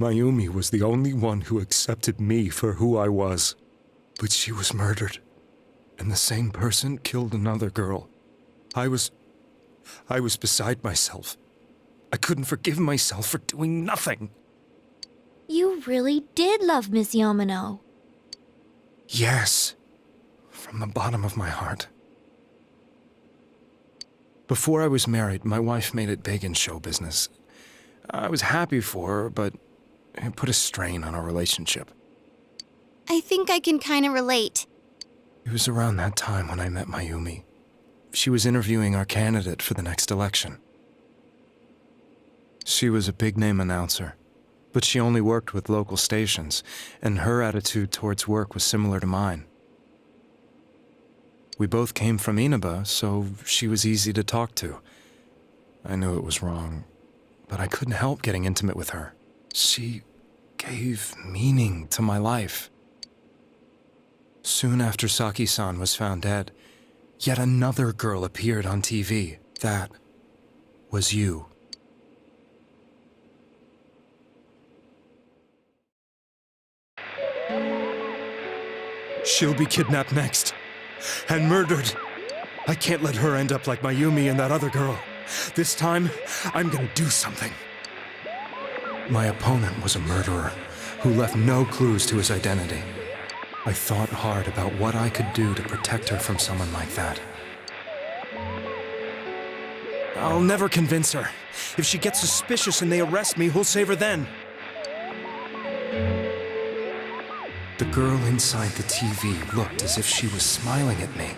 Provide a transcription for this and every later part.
Mayumi was the only one who accepted me for who I was. But she was murdered, and the same person killed another girl. I was beside myself. I couldn't forgive myself for doing nothing. You really did love Miss Yamano. Yes, from the bottom of my heart. Before I was married, my wife made it big in show business. I was happy for her, but it put a strain on our relationship. I think I can kind of relate. It was around that time when I met Mayumi. She was interviewing our candidate for the next election. She was a big-name announcer, but she only worked with local stations, and her attitude towards work was similar to mine. We both came from Inaba, so she was easy to talk to. I knew it was wrong, but I couldn't help getting intimate with her. She gave meaning to my life. Soon after Saki-san was found dead, yet another girl appeared on TV. That was you. She'll be kidnapped next, and murdered. I can't let her end up like Mayumi and that other girl. This time, I'm gonna do something. My opponent was a murderer who left no clues to his identity. I thought hard about what I could do to protect her from someone like that. I'll never convince her. If she gets suspicious and they arrest me, who'll save her then? The girl inside the TV looked as if she was smiling at me.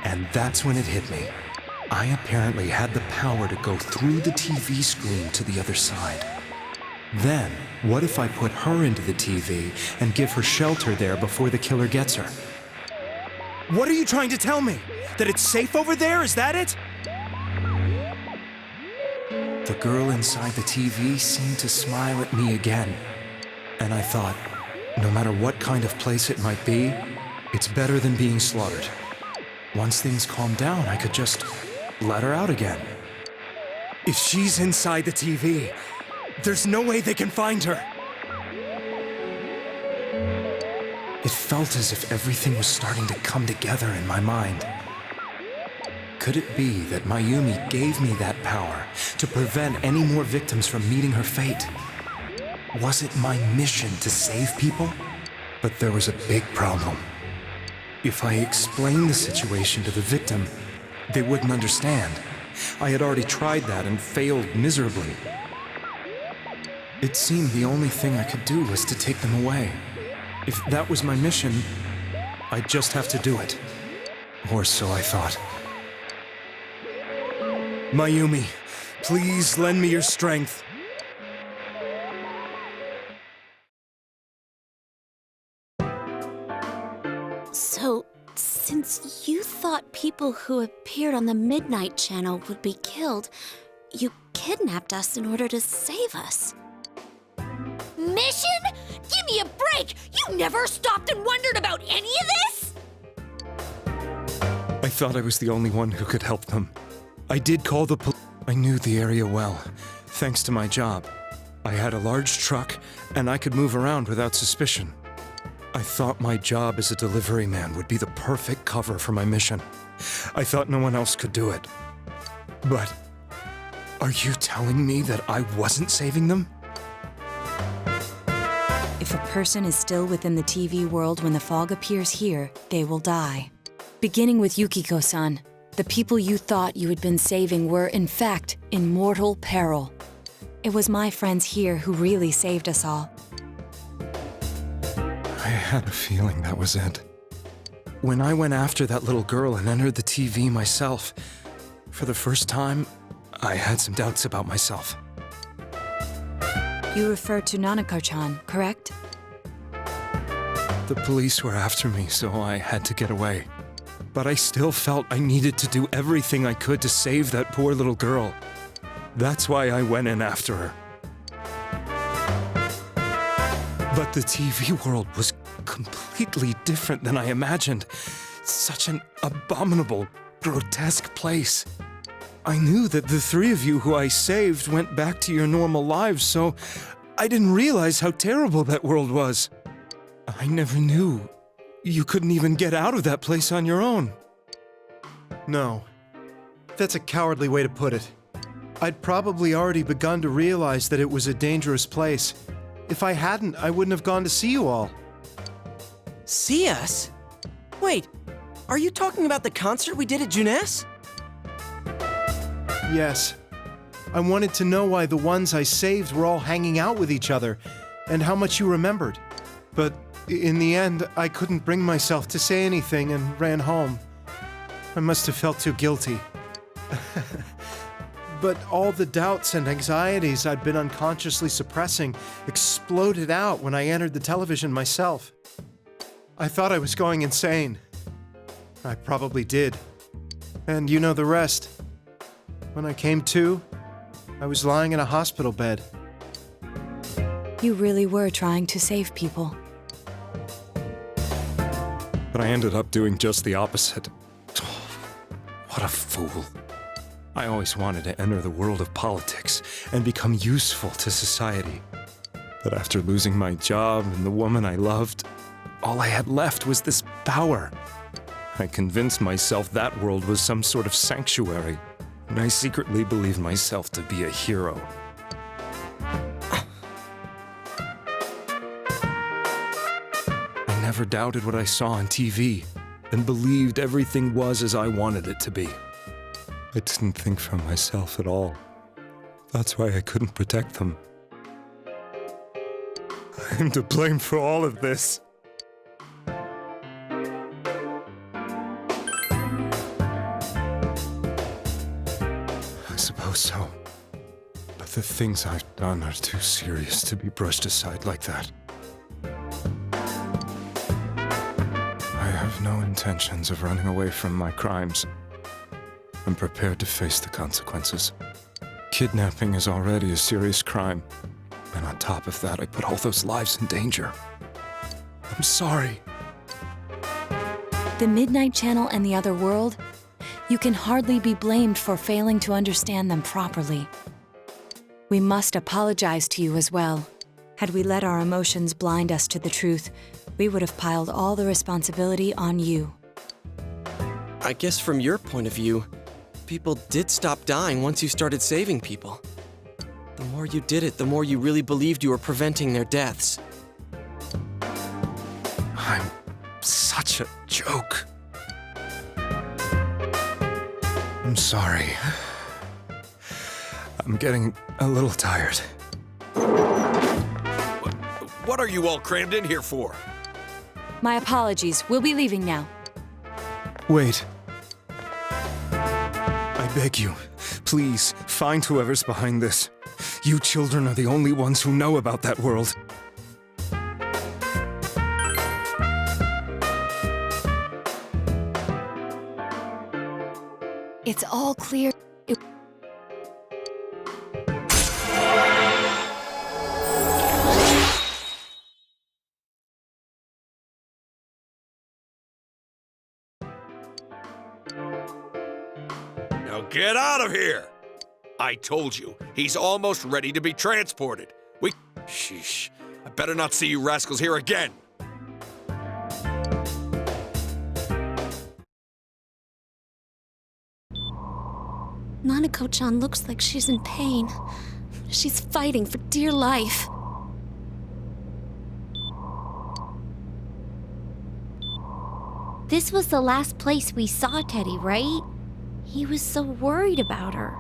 And that's when it hit me. I apparently had the power to go through the TV screen to the other side. Then, what if I put her into the TV and give her shelter there before the killer gets her? What are you trying to tell me? That it's safe over there? Is that it? The girl inside the TV seemed to smile at me again. And I thought, no matter what kind of place it might be, it's better than being slaughtered. Once things calm down, I could just let her out again. If she's inside the TV, there's no way they can find her. It felt as if everything was starting to come together in my mind. Could it be that Mayumi gave me that power to prevent any more victims from meeting her fate? Was it my mission to save people? But there was a big problem. If I explained the situation to the victim, they wouldn't understand. I had already tried that and failed miserably. It seemed the only thing I could do was to take them away. If that was my mission, I'd just have to do it. Or so I thought. Mayumi, please lend me your strength. So, since you thought people who appeared on the Midnight Channel would be killed, you kidnapped us in order to save us. Mission? Give me a break! You never stopped and wondered about any of this? I thought I was the only one who could help them. I did call the police. I knew the area well, thanks to my job. I had a large truck, and I could move around without suspicion. I thought my job as a delivery man would be the perfect cover for my mission. I thought no one else could do it. But are you telling me that I wasn't saving them? If a person is still within the TV world when the fog appears here, they will die. Beginning with Yukiko-san, the people you thought you had been saving were, in fact, in mortal peril. It was my friends here who really saved us all. I had a feeling that was it. When I went after that little girl and entered the TV myself, for the first time, I had some doubts about myself. You refer to Nanako-chan, correct? The police were after me, so I had to get away. But I still felt I needed to do everything I could to save that poor little girl. That's why I went in after her. But the TV world was completely different than I imagined. Such an abominable, grotesque place. I knew that the three of you who I saved went back to your normal lives, so I didn't realize how terrible that world was. I never knew. You couldn't even get out of that place on your own. No. That's a cowardly way to put it. I'd probably already begun to realize that it was a dangerous place. If I hadn't, I wouldn't have gone to see you all. See us? Wait, are you talking about the concert we did at Junes? Yes. I wanted to know why the ones I saved were all hanging out with each other, and how much you remembered. But in the end, I couldn't bring myself to say anything and ran home. I must have felt too guilty. But all the doubts and anxieties I'd been unconsciously suppressing exploded out when I entered the television myself. I thought I was going insane. I probably did. And you know the rest. When I came to, I was lying in a hospital bed. You really were trying to save people. But I ended up doing just the opposite. What a fool. I always wanted to enter the world of politics and become useful to society. But after losing my job and the woman I loved, all I had left was this power. I convinced myself that world was some sort of sanctuary, and I secretly believed myself to be a hero. I never doubted what I saw on TV, and believed everything was as I wanted it to be. I didn't think for myself at all. That's why I couldn't protect them. I'm to blame for all of this. I suppose so. But the things I've done are too serious to be brushed aside like that. I have no intentions of running away from my crimes. I'm prepared to face the consequences. Kidnapping is already a serious crime, and on top of that, I put all those lives in danger. I'm sorry. The Midnight Channel and the other world? You can hardly be blamed for failing to understand them properly. We must apologize to you as well. Had we let our emotions blind us to the truth, we would have piled all the responsibility on you. I guess from your point of view, people did stop dying once you started saving people. The more you did it, the more you really believed you were preventing their deaths. I'm such a joke. I'm sorry. I'm getting a little tired. What are you all crammed in here for? My apologies. We'll be leaving now. Wait. I beg you, please, find whoever's behind this. You children are the only ones who know about that world. It's all clear. Now get out of here! I told you, he's almost ready to be transported. Sheesh. I better not see you rascals here again. Nanako-chan looks like she's in pain. She's fighting for dear life. This was the last place we saw Teddy, right? He was so worried about her.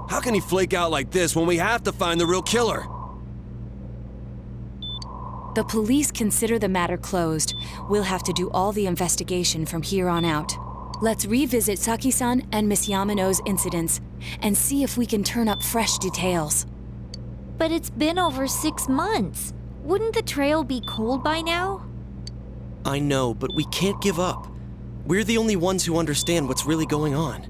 How can he flake out like this when we have to find the real killer? The police consider the matter closed. We'll have to do all the investigation from here on out. Let's revisit Saki-san and Miss Yamano's incidents and see if we can turn up fresh details. But it's been over 6 months. Wouldn't the trail be cold by now? I know, but we can't give up. We're the only ones who understand what's really going on.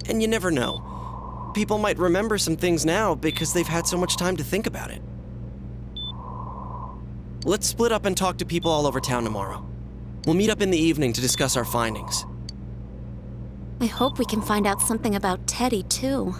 And you never know. People might remember some things now because they've had so much time to think about it. Let's split up and talk to people all over town tomorrow. We'll meet up in the evening to discuss our findings. I hope we can find out something about Teddy, too.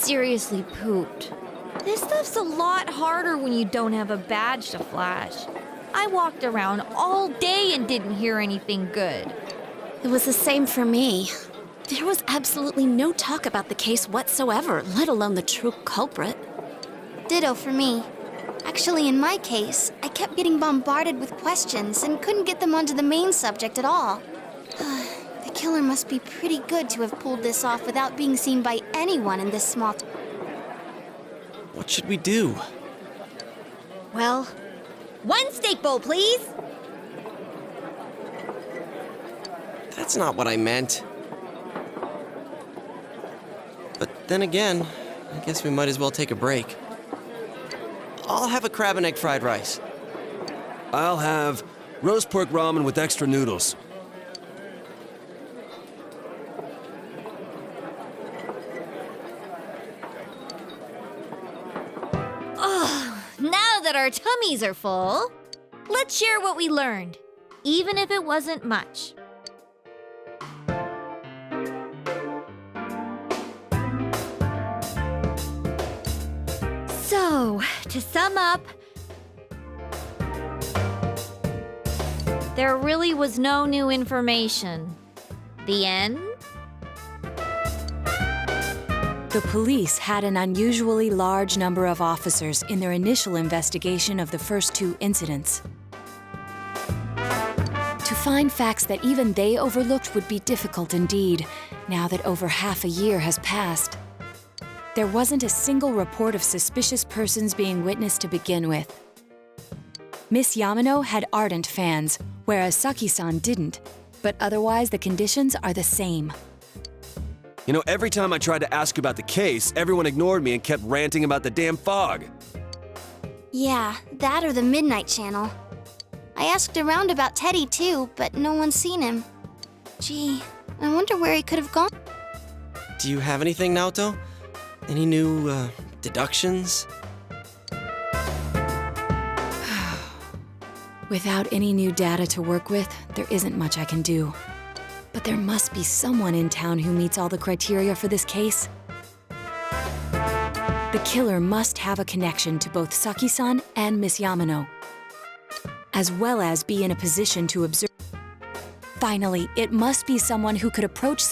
seriously pooped. This stuff's a lot harder when you don't have a badge to flash. I walked around all day and didn't hear anything good. It was the same for me. There was absolutely no talk about the case whatsoever, let alone the true culprit. Ditto for me. Actually, in my case, I kept getting bombarded with questions and couldn't get them onto the main subject at all. The killer must be pretty good to have pulled this off without being seen by anyone in this small town. What should we do? Well, one steak bowl, please. That's not what I meant. But then again, I guess we might as well take a break. I'll have a crab and egg fried rice. I'll have roast pork ramen with extra noodles. Now that our tummies are full, let's share what we learned, even if it wasn't much. So, to sum up, there really was no new information. The end? The police had an unusually large number of officers in their initial investigation of the first two incidents. To find facts that even they overlooked would be difficult indeed, now that over half a year has passed. There wasn't a single report of suspicious persons being witnessed to begin with. Miss Yamano had ardent fans, whereas Saki-san didn't, but otherwise the conditions are the same. You know, every time I tried to ask about the case, everyone ignored me and kept ranting about the damn fog. Yeah, that or the Midnight Channel. I asked around about Teddy too, but no one's seen him. Gee, I wonder where he could have gone. Do you have anything, Naoto? Any new, deductions? Without any new data to work with, there isn't much I can do. But there must be someone in town who meets all the criteria for this case. The killer must have a connection to both Saki-san and Miss Yamano, as well as be in a position to observe. Finally, it must be someone who could approach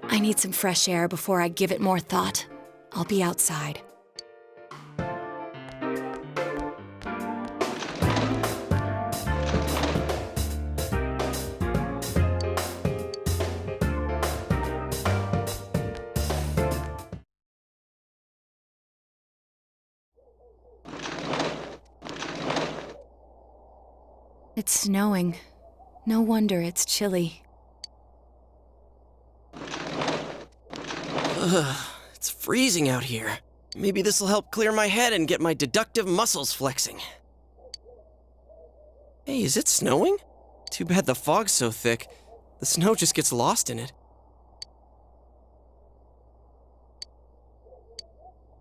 I need some fresh air before I give it more thought. I'll be outside. It's snowing. No wonder it's chilly. It's freezing out here. Maybe this'll help clear my head and get my deductive muscles flexing. Hey, is it snowing? Too bad the fog's so thick. The snow just gets lost in it.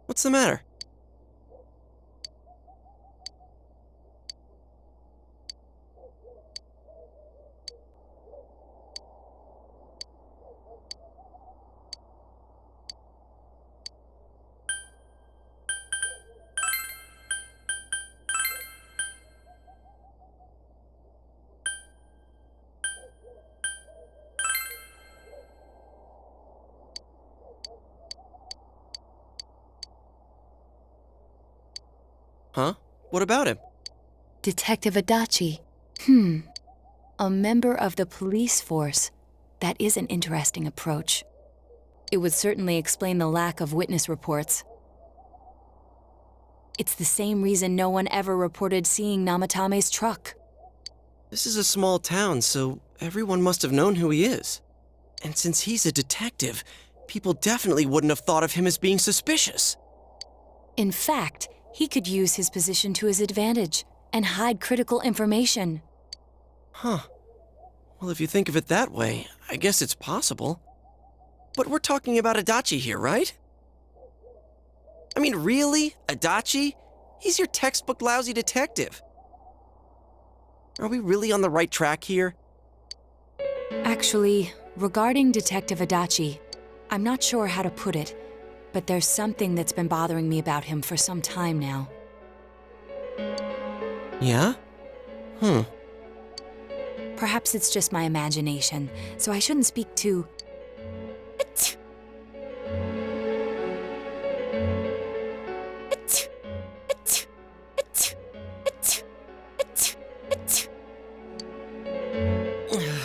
What's the matter? Huh? What about him? Detective Adachi. A member of the police force. That is an interesting approach. It would certainly explain the lack of witness reports. It's the same reason no one ever reported seeing Namatame's truck. This is a small town, so everyone must have known who he is. And since he's a detective, people definitely wouldn't have thought of him as being suspicious. In fact, he could use his position to his advantage and hide critical information. Huh. Well, if you think of it that way, I guess it's possible. But we're talking about Adachi here, right? I mean, really? Adachi? He's your textbook lousy detective. Are we really on the right track here? Actually, Regarding Detective Adachi, I'm not sure how to put it, but there's something that's been bothering me about him for some time now. Yeah? Perhaps it's just my imagination, so I shouldn't speak too...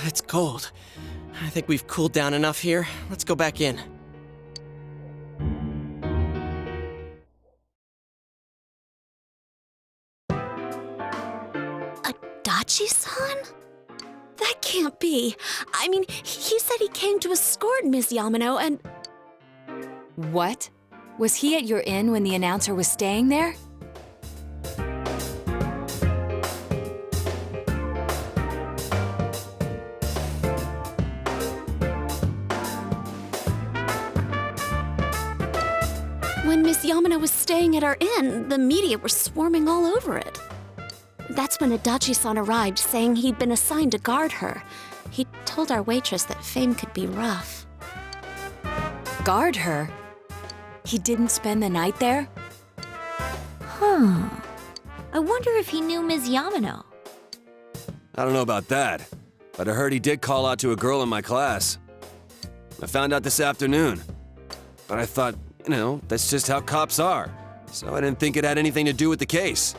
It's cold. I think we've cooled down enough here. Let's go back in. Adachi-san? That can't be. I mean, he said he came to escort Ms. Yamano and... What? Was he at your inn when the announcer was staying there? When Miss Yamano was staying at our inn, the media were swarming all over it. That's when Adachi-san arrived, saying he'd been assigned to guard her. He told our waitress that fame could be rough. Guard her? He didn't spend the night there? Huh. I wonder if he knew Ms. Yamano. I don't know about that, but I heard he did call out to a girl in my class. I found out this afternoon. But I thought, that's just how cops are. So I didn't think it had anything to do with the case.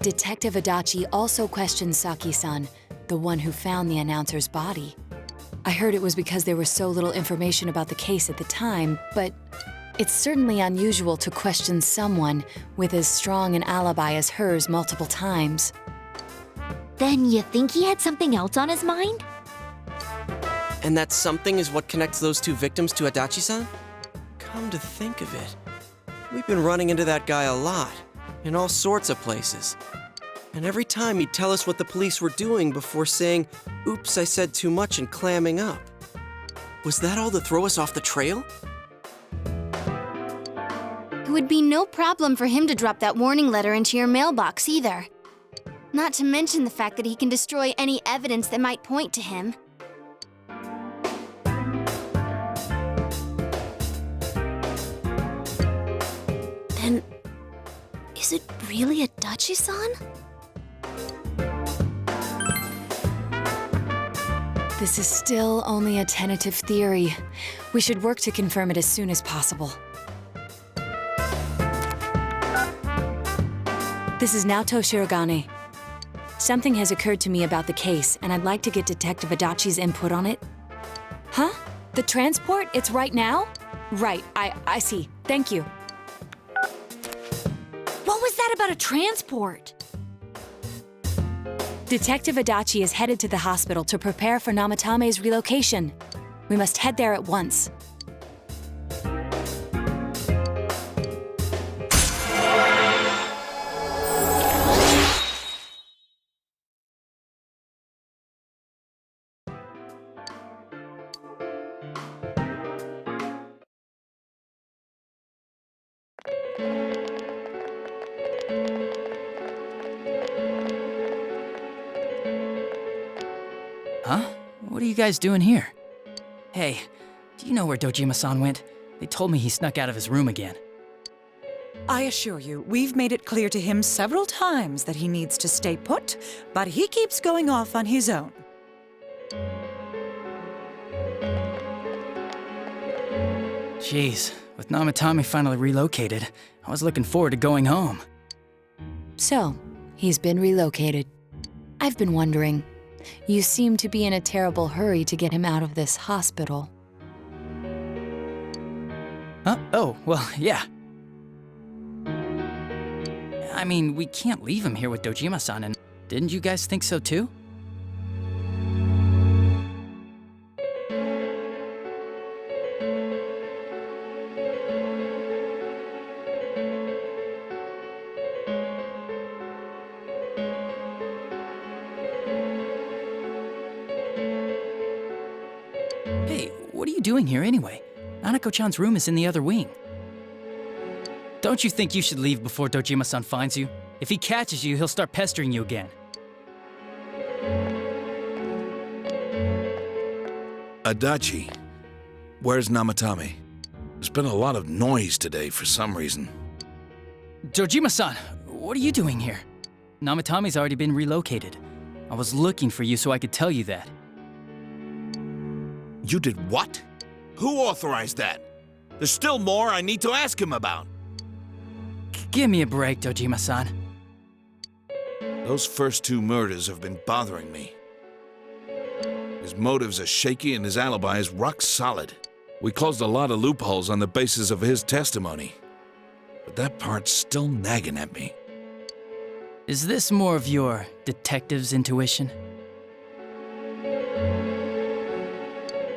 Detective Adachi also questioned Saki-san, the one who found the announcer's body. I heard it was because there was so little information about the case at the time, but it's certainly unusual to question someone with as strong an alibi as hers multiple times. Then you think he had something else on his mind? And that something is what connects those two victims to Adachi-san? Come to think of it, we've been running into that guy a lot, in all sorts of places. And every time he'd tell us what the police were doing before saying, "Oops, I said too much," and clamming up. Was that all to throw us off the trail? It would be no problem for him to drop that warning letter into your mailbox either. Not to mention the fact that he can destroy any evidence that might point to him. Then, is it really Adachi-san? This is still only a tentative theory. We should work to confirm it as soon as possible. This is Naoto Shirogane. Something has occurred to me about the case, and I'd like to get Detective Adachi's input on it. Huh? The transport? It's right now? Right, I see. Thank you. What was that about a transport? Detective Adachi is headed to the hospital to prepare for Namatame's relocation. We must head there at once. Huh? What are you guys doing here? Hey, do you know where Dojima-san went? They told me he snuck out of his room again. I assure you, we've made it clear to him several times that he needs to stay put, but he keeps going off on his own. Jeez, with Namatame finally relocated, I was looking forward to going home. So, he's been relocated. I've been wondering, you seem to be in a terrible hurry to get him out of this hospital. Huh? Oh, well, yeah. I mean, we can't leave him here with Dojima-san, and didn't you guys think so too? Hey, what are you doing here anyway? Nanako-chan's room is in the other wing. Don't you think you should leave before Dojima-san finds you? If he catches you, he'll start pestering you again. Adachi, where's Namatame? There's been a lot of noise today for some reason. Dojima-san, what are you doing here? Namatame's already been relocated. I was looking for you so I could tell you that. You did what? Who authorized that? There's still more I need to ask him about. Give me a break, Dojima-san. Those first 2 murders have been bothering me. His motives are shaky and his alibi is rock solid. We closed a lot of loopholes on the basis of his testimony. But that part's still nagging at me. Is this more of your detective's intuition?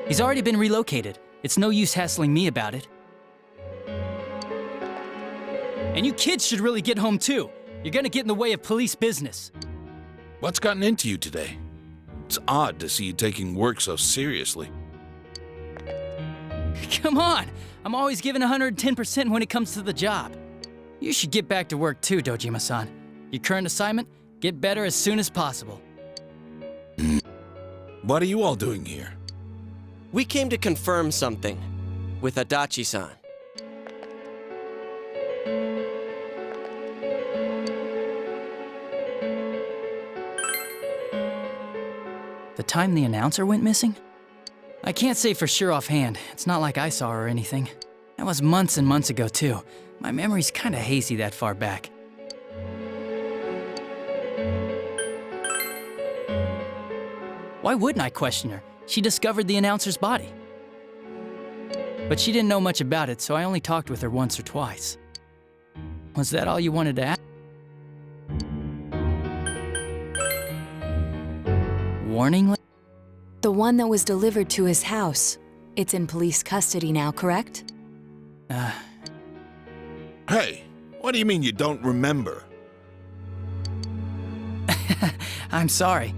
He's already been relocated. It's no use hassling me about it. And you kids should really get home too. You're gonna get in the way of police business. What's gotten into you today? It's odd to see you taking work so seriously. Come on! I'm always giving 110% when it comes to the job. You should get back to work too, Dojima-san. Your current assignment, get better as soon as possible. What are you all doing here? We came to confirm something with Adachi-san. The time the announcer went missing? I can't say for sure offhand. It's not like I saw her or anything. That was months and months ago, too. My memory's kinda hazy that far back. Why wouldn't I question her? She discovered the announcer's body. But she didn't know much about it, so I only talked with her once or twice. Was that all you wanted to ask? Warning? The one that was delivered to his house. It's in police custody now, correct? Hey, what do you mean you don't remember? I'm sorry.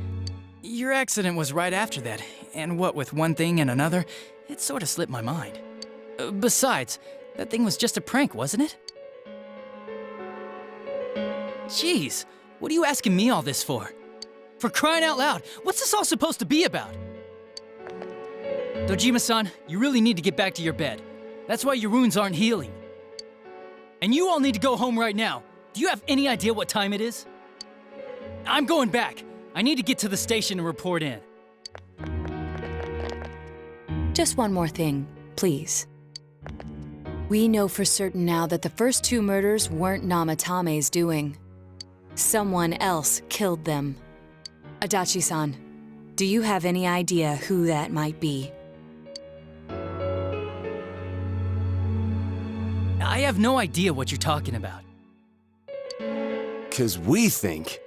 Your accident was right after that, and what with one thing and another, it sort of slipped my mind. Besides, that thing was just a prank, wasn't it? Jeez, what are you asking me all this for? For crying out loud, what's this all supposed to be about? Dojima-san, you really need to get back to your bed. That's why your wounds aren't healing. And you all need to go home right now. Do you have any idea what time it is? I'm going back. I need to get to the station and report in. Just one more thing, please. We know for certain now that the first 2 murders weren't Namatame's doing. Someone else killed them. Adachi-san, do you have any idea who that might be? I have no idea what you're talking about. 'Cause we think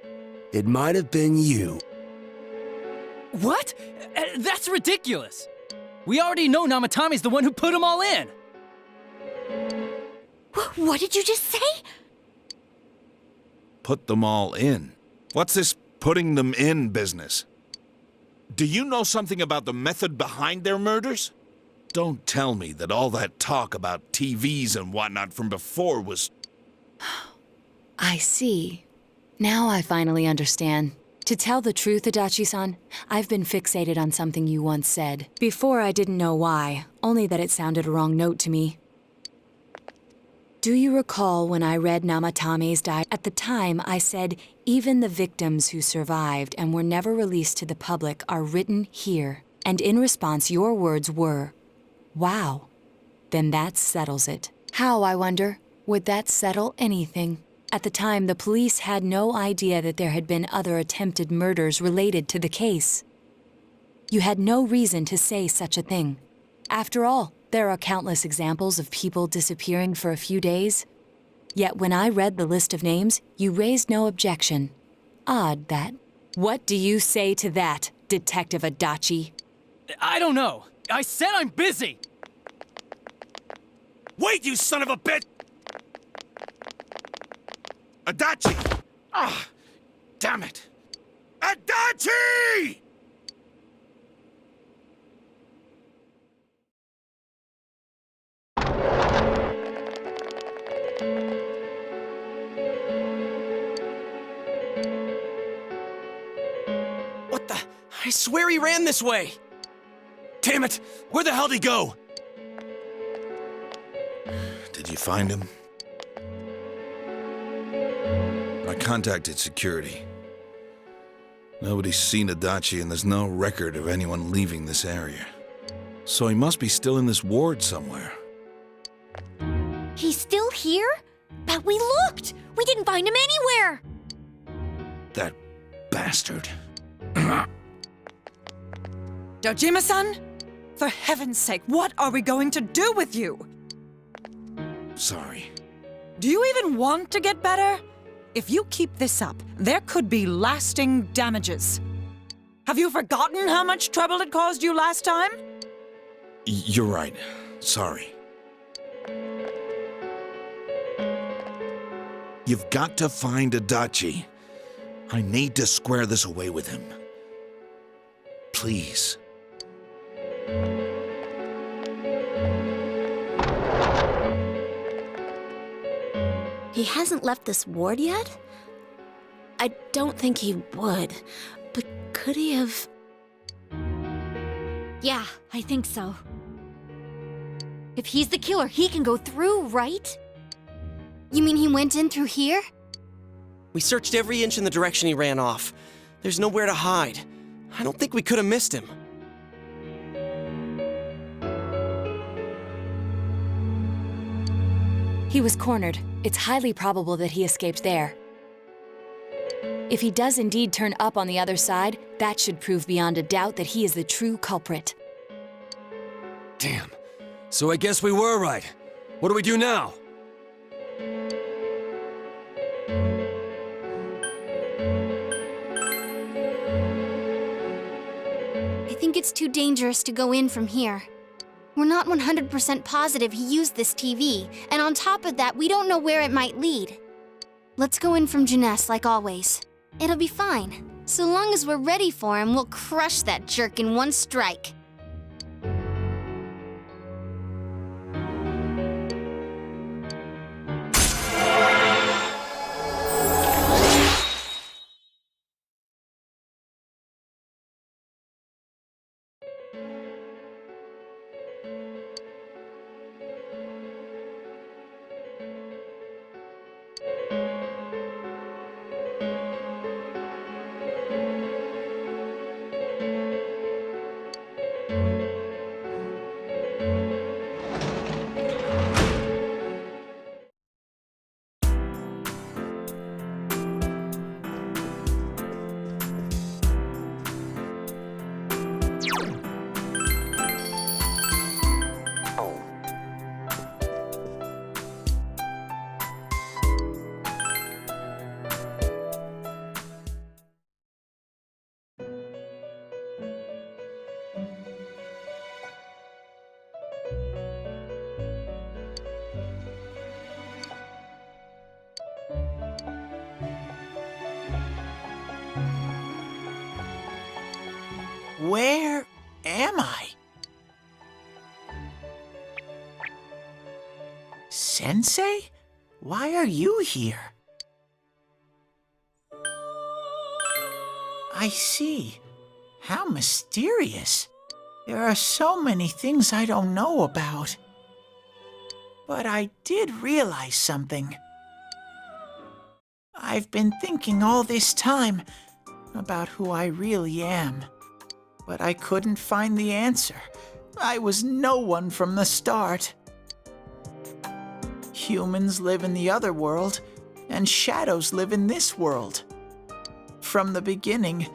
it might have been you. What? That's ridiculous! We already know Namatame's the one who put them all in! What did you just say? Put them all in. What's this putting them in business? Do you know something about the method behind their murders? Don't tell me that all that talk about TVs and whatnot from before was... I see. Now I finally understand. To tell the truth, Adachi-san, I've been fixated on something you once said. Before I didn't know why, only that it sounded a wrong note to me. Do you recall when I read Namatame's diary? At the time, I said, even the victims who survived and were never released to the public are written here. And in response, your words were, wow. Then that settles it. How, I wonder, would that settle anything? At the time, the police had no idea that there had been other attempted murders related to the case. You had no reason to say such a thing. After all, there are countless examples of people disappearing for a few days. Yet when I read the list of names, you raised no objection. Odd that. What do you say to that, Detective Adachi? I don't know. I said I'm busy! Wait, you son of a bitch! Adachi! Ah, damn it! Adachi! What the? I swear he ran this way! Damn it! Where the hell did he go? Did you find him? I contacted security. Nobody's seen Adachi, and there's no record of anyone leaving this area. So he must be still in this ward somewhere. He's still here? But we looked! We didn't find him anywhere! That bastard. Dojima-san? For heaven's sake, what are we going to do with you? Sorry. Do you even want to get better? If you keep this up, there could be lasting damages. Have you forgotten how much trouble it caused you last time? You're right. Sorry. You've got to find Adachi. I need to square this away with him. Please. He hasn't left this ward yet? I don't think he would, but could he have... Yeah, I think so. If he's the killer, he can go through, right? You mean he went in through here? We searched every inch in the direction he ran off. There's nowhere to hide. I don't think we could have missed him. He was cornered. It's highly probable that he escaped there. If he does indeed turn up on the other side, that should prove beyond a doubt that he is the true culprit. Damn. So I guess we were right. What do we do now? I think it's too dangerous to go in from here. We're not 100% positive he used this TV, and on top of that, we don't know where it might lead. Let's go in from Jeunesse like always. It'll be fine. So long as we're ready for him, we'll crush that jerk in one strike. Where am I? Sensei? Why are you here? I see. How mysterious. There are so many things I don't know about. But I did realize something. I've been thinking all this time about who I really am. But I couldn't find the answer. I was no one from the start. Humans live in the other world, and shadows live in this world. From the beginning,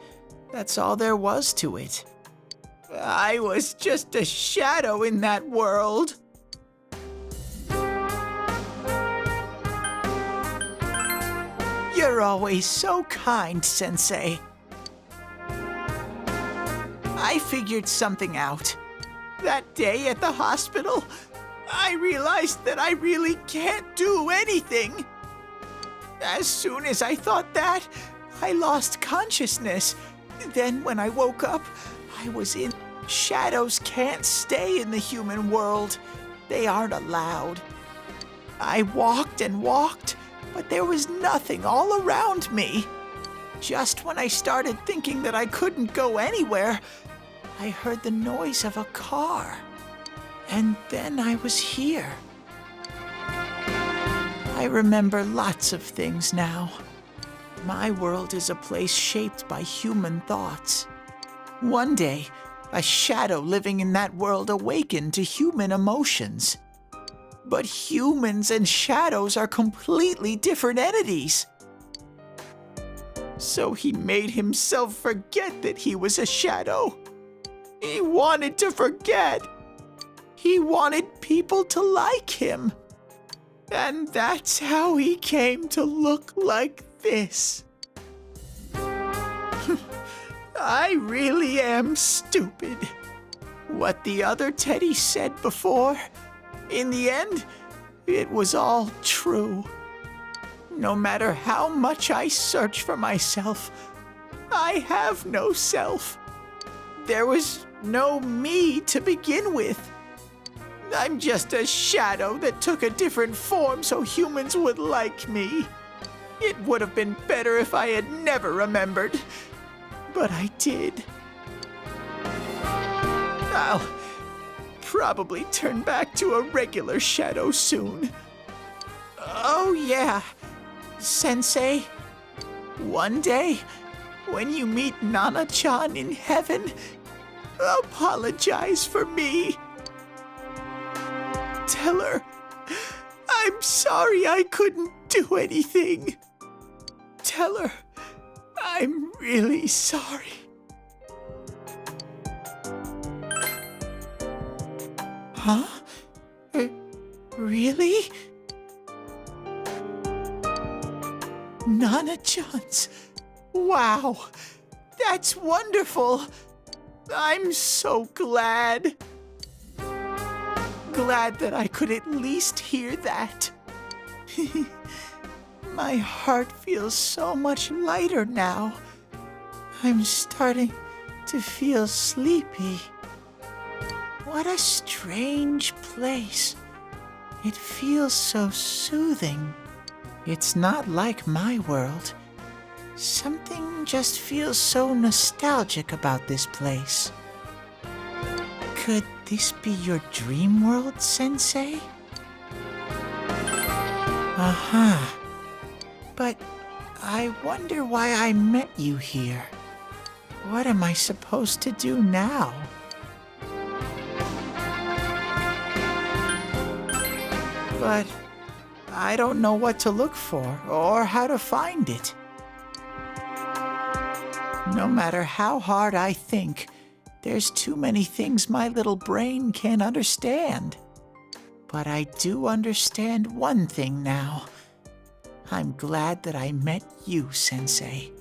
that's all there was to it. I was just a shadow in that world. You're always so kind, Sensei. I figured something out. That day at the hospital, I realized that I really can't do anything. As soon as I thought that, I lost consciousness. Then when I woke up, I was in... Shadows can't stay in the human world. They aren't allowed. I walked and walked, but there was nothing all around me. Just when I started thinking that I couldn't go anywhere, I heard the noise of a car. And then I was here. I remember lots of things now. My world is a place shaped by human thoughts. One day, a shadow living in that world awakened to human emotions. But humans and shadows are completely different entities. So he made himself forget that he was a shadow. He wanted to forget. He wanted people to like him. And that's how he came to look like this. I really am stupid. What the other Teddy said before, in the end, it was all true. No matter how much I search for myself, I have no self. There was no me to begin with. I'm just a shadow that took a different form so humans would like me. It would have been better if I had never remembered, but I did. I'll probably turn back to a regular shadow soon. Oh yeah, Sensei. One day, when you meet Nana-chan in heaven, apologize for me. Tell her, I'm sorry I couldn't do anything. Tell her, I'm really sorry. Huh? Really? Nana-chan's. Wow, that's wonderful. I'm so glad. Glad that I could at least hear that. My heart feels so much lighter now. I'm starting to feel sleepy. What a strange place. It feels so soothing. It's not like my world. Something just feels so nostalgic about this place. Could this be your dream world, Sensei? Uh-huh. But I wonder why I met you here. What am I supposed to do now? But I don't know what to look for or how to find it. No matter how hard I think, there's too many things my little brain can't understand. But I do understand one thing now. I'm glad that I met you, Sensei.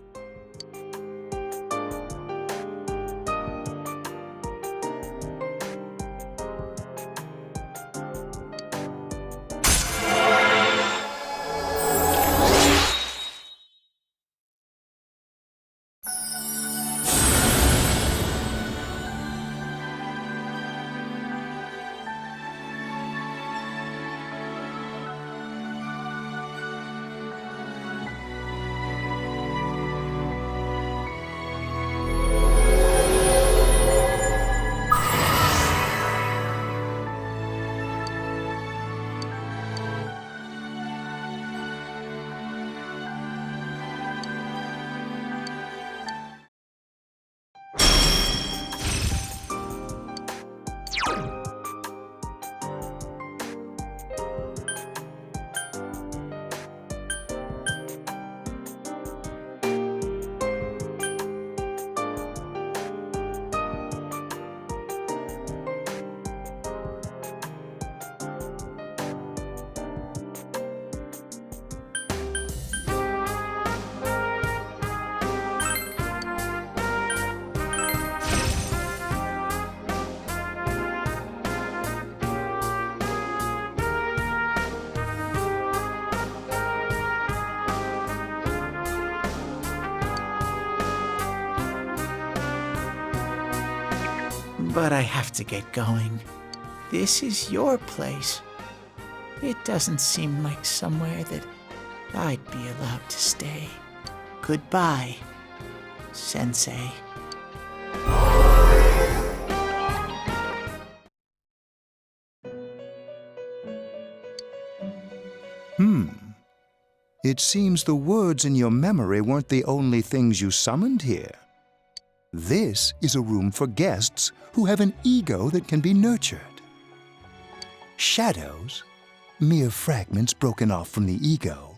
But I have to get going. This is your place. It doesn't seem like somewhere that I'd be allowed to stay. Goodbye, Sensei. It seems the words in your memory weren't the only things you summoned here. This is a room for guests who have an ego that can be nurtured. Shadows, mere fragments broken off from the ego,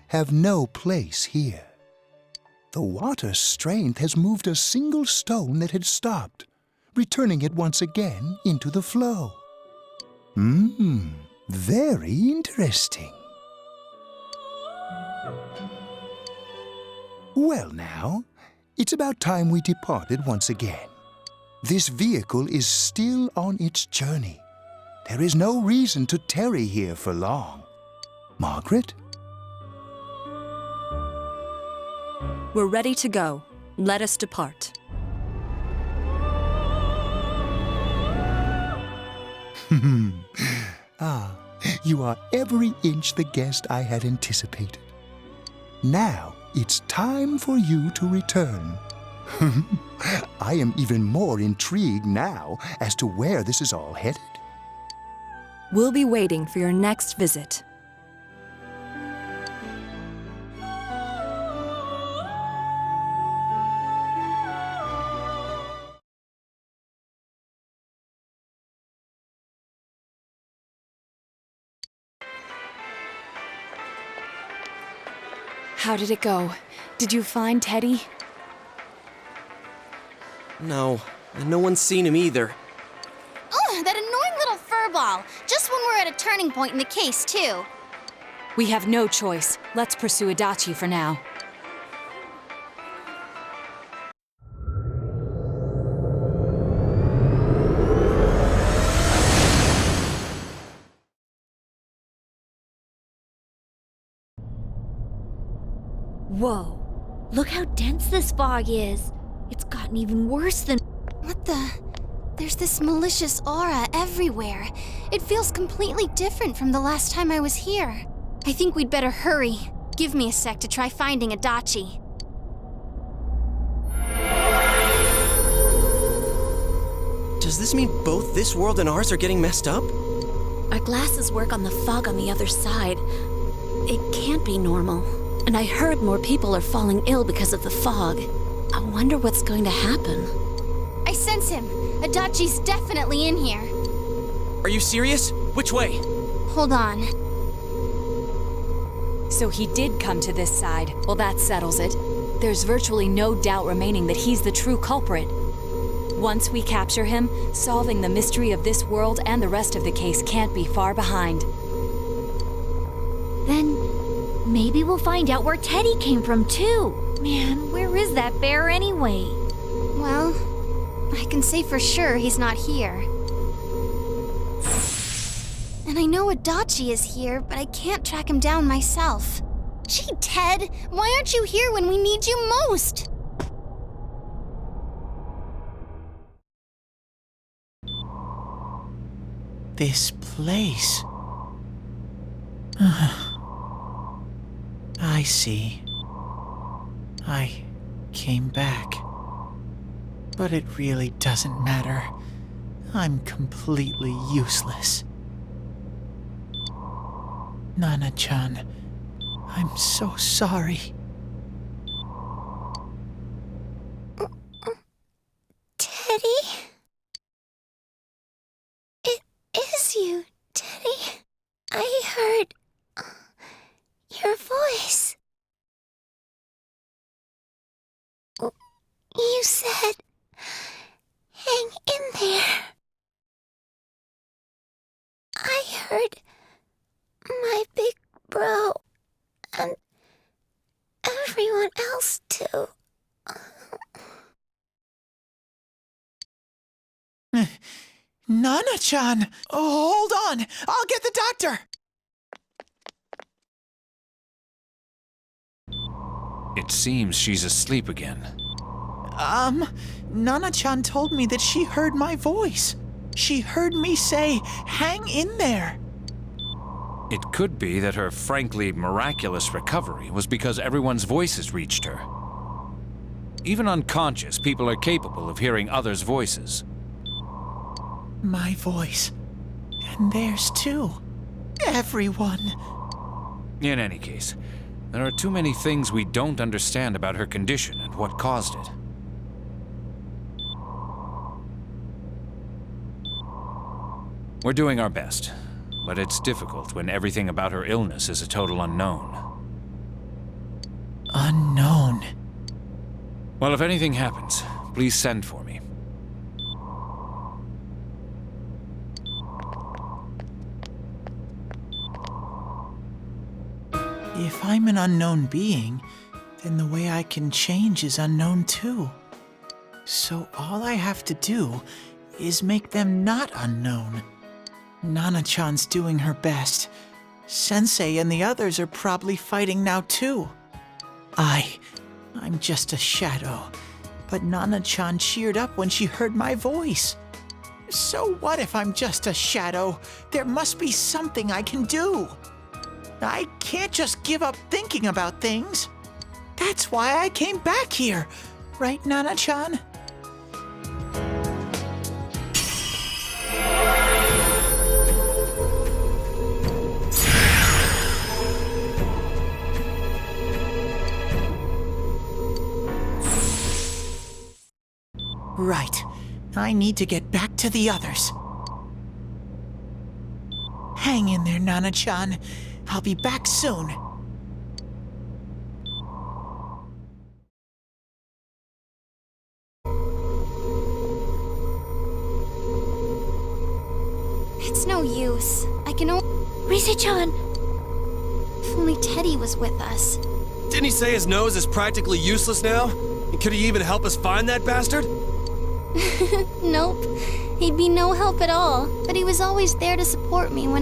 have no place here. The water's strength has moved a single stone that had stopped, returning it once again into the flow. Very interesting. Well now, it's about time we departed once again. This vehicle is still on its journey. There is no reason to tarry here for long. Margaret? We're ready to go. Let us depart. You are every inch the guest I had anticipated. Now it's time for you to return. I am even more intrigued now as to where this is all headed. We'll be waiting for your next visit. How did it go? Did you find Teddy? No, and no one's seen him either. Oh, that annoying little furball! Just when we're at a turning point in the case, too. We have no choice. Let's pursue Adachi for now. Whoa, look how dense this fog is. It's gotten even worse than... What the? There's this malicious aura everywhere. It feels completely different from the last time I was here. I think we'd better hurry. Give me a sec to try finding Adachi. Does this mean both this world and ours are getting messed up? Our glasses work on the fog on the other side. It can't be normal. And I heard more people are falling ill because of the fog. I wonder what's going to happen. I sense him. Adachi's definitely in here. Are you serious? Which way? Hold on. So he did come to this side. Well, that settles it. There's virtually no doubt remaining that he's the true culprit. Once we capture him, solving the mystery of this world and the rest of the case can't be far behind. Then maybe we'll find out where Teddy came from, too. Man, where is that bear anyway? Well, I can say for sure he's not here. And I know Adachi is here, but I can't track him down myself. Gee, Ted, why aren't you here when we need you most? This place. I see. I came back. But it really doesn't matter. I'm completely useless. Nana-chan, I'm so sorry. Teddy? It is you, Teddy. I heard your voice. You said, hang in there. I heard my big bro and everyone else too. Nana-chan! Oh, hold on! I'll get the doctor! It seems she's asleep again. Nana-chan told me that she heard my voice. She heard me say, hang in there. It could be that her frankly miraculous recovery was because everyone's voices reached her. Even unconscious, people are capable of hearing others' voices. My voice. And theirs too. Everyone. In any case, there are too many things we don't understand about her condition and what caused it. We're doing our best, but it's difficult when everything about her illness is a total unknown. Unknown? Well, if anything happens, please send for me. If I'm an unknown being, then the way I can change is unknown too. So all I have to do is make them not unknown. Nana-chan's doing her best. Sensei and the others are probably fighting now too. I'm just a shadow. But Nana-chan cheered up when she heard my voice. So what if I'm just a shadow? There must be something I can do. I can't just give up thinking about things. That's why I came back here. Right, Nana-chan? Right. I need to get back to the others. Hang in there, Nana-chan. I'll be back soon. It's no use. I can only... Rise-chan! If only Teddy was with us. Didn't he say his nose is practically useless now? And could he even help us find that bastard? Nope. He'd be no help at all, but he was always there to support me when